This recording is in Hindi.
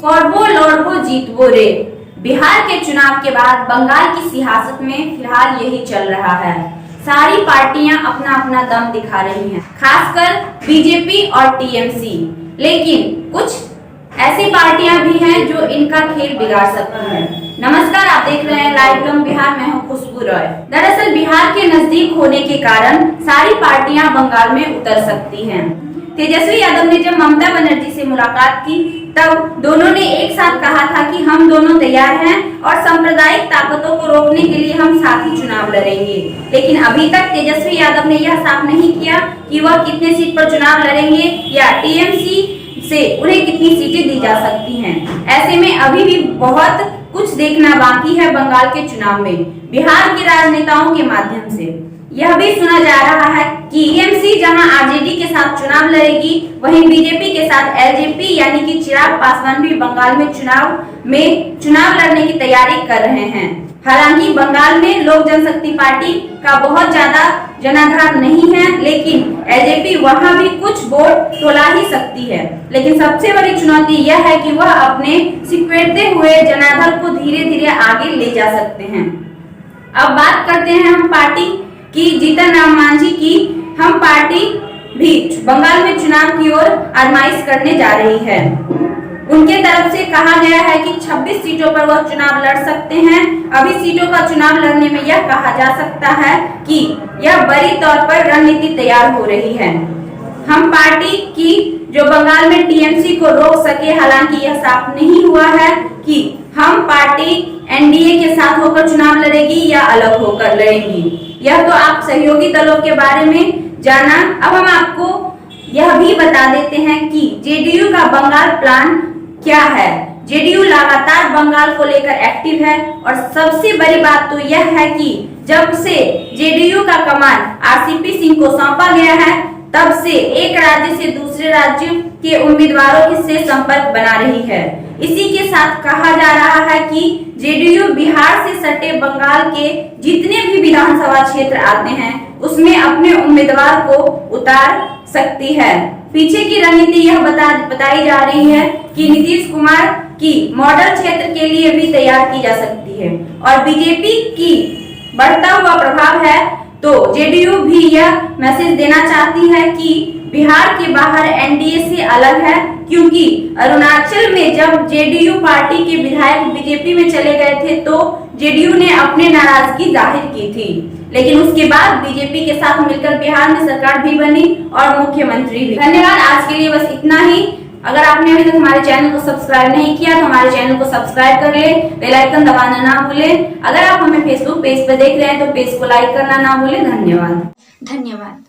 करबो लड़बो जीतबो रे। बिहार के चुनाव के बाद बंगाल की सियासत में फिलहाल यही चल रहा है। सारी पार्टियां अपना अपना दम दिखा रही हैं, खासकर बीजेपी और टीएमसी। लेकिन कुछ ऐसी पार्टियां भी हैं जो इनका खेल बिगाड़ सकती हैं। नमस्कार, आप देख रहे हैं लाइव फ्रॉम बिहार। मैं हूं खुशबू रॉय। दरअसल बिहार के नजदीक होने के कारण सारी पार्टियां बंगाल में उतर सकती हैं। तेजस्वी यादव ने जब ममता बनर्जी से मुलाकात की तब दोनों ने एक साथ कहा था कि हम दोनों तैयार हैं और सांप्रदायिक ताकतों को रोकने के लिए हम साथ ही चुनाव लड़ेंगे। लेकिन अभी तक तेजस्वी यादव ने यह साफ नहीं किया कि वह कितने सीट पर चुनाव लड़ेंगे या टीएमसी से उन्हें कितनी सीटें दी जा सकती हैं। ऐसे में अभी भी बहुत कुछ देखना बाकी है बंगाल के चुनाव में। बिहार के राजनेताओं के माध्यम से यह भी सुना जा रहा है कि टीएमसी जहां आरजेडी के साथ चुनाव लड़ेगी, वहीं बीजेपी के साथ एलजेपी यानी कि चिराग पासवान भी बंगाल में चुनाव लड़ने की तैयारी कर रहे हैं। हालांकि बंगाल में लोक जनशक्ति पार्टी का बहुत ज्यादा जनाधार नहीं है, लेकिन एलजेपी वहां भी कुछ वोट तोला ही सकती है। लेकिन सबसे बड़ी चुनौती यह है कि वह अपने सिकुड़ते हुए जनाधार को धीरे धीरे आगे ले जा सकते हैं। अब बात करते हैं हम पार्टी की जीतन राम मांझी की। हम पार्टी भी बंगाल में चुनाव की ओर आजमाइश करने जा रही है। उनके तरफ से कहा गया है कि 26 सीटों पर वह चुनाव लड़ सकते हैं। अभी सीटों का चुनाव लड़ने में यह कहा जा सकता है कि यह बड़ी तौर पर रणनीति तैयार हो रही है। हम पार्टी की जो बंगाल में टीएमसी को रोक सके, हालांकि यह साफ नहीं हुआ है कि हम पार्टी एनडीए के साथ होकर चुनाव लड़ेगी या अलग होकर लड़ेगी। यह तो आप सहयोगी दलों के बारे में जाना। अब हम आपको यह भी बता देते हैं कि जेडीयू का बंगाल प्लान क्या है। जेडीयू लगातार बंगाल को लेकर एक्टिव है और सबसे बड़ी बात तो यह है कि जब से जेडीयू का कमान आरसीपी सिंह को सौंपा गया है, तब से एक राज्य से दूसरे राज्य के उम्मीदवारों से संपर्क बना रही है। इसी के साथ कहा जा रहा है कि जेडीयू बिहार से सटे बंगाल के जितने भी विधानसभा क्षेत्र आते हैं उसमें अपने उम्मीदवार को उतार सकती है। पीछे की रणनीति यह बताई जा रही है कि नीतीश कुमार की मॉडल क्षेत्र के लिए भी तैयार की जा सकती है और बीजेपी की बढ़ता हुआ प्रभाव है तो जेडीयू भी यह मैसेज देना चाहती है कि बिहार के बाहर एनडीए से अलग है, क्योंकि अरुणाचल में जब जेडीयू पार्टी के विधायक बीजेपी में चले गए थे तो जेडीयू ने अपने नाराजगी जाहिर की थी। लेकिन उसके बाद बीजेपी के साथ मिलकर बिहार में सरकार भी बनी और मुख्यमंत्री भी। धन्यवाद, आज के लिए बस इतना ही। अगर आपने अभी तक हमारे चैनल को सब्सक्राइब नहीं किया तो हमारे चैनल को सब्सक्राइब कर ले, बेल आइकन दबाना ना भूलें। अगर आप हमें फेसबुक पेज पर देख रहे हैं तो पेज को लाइक करना ना भूलें। धन्यवाद।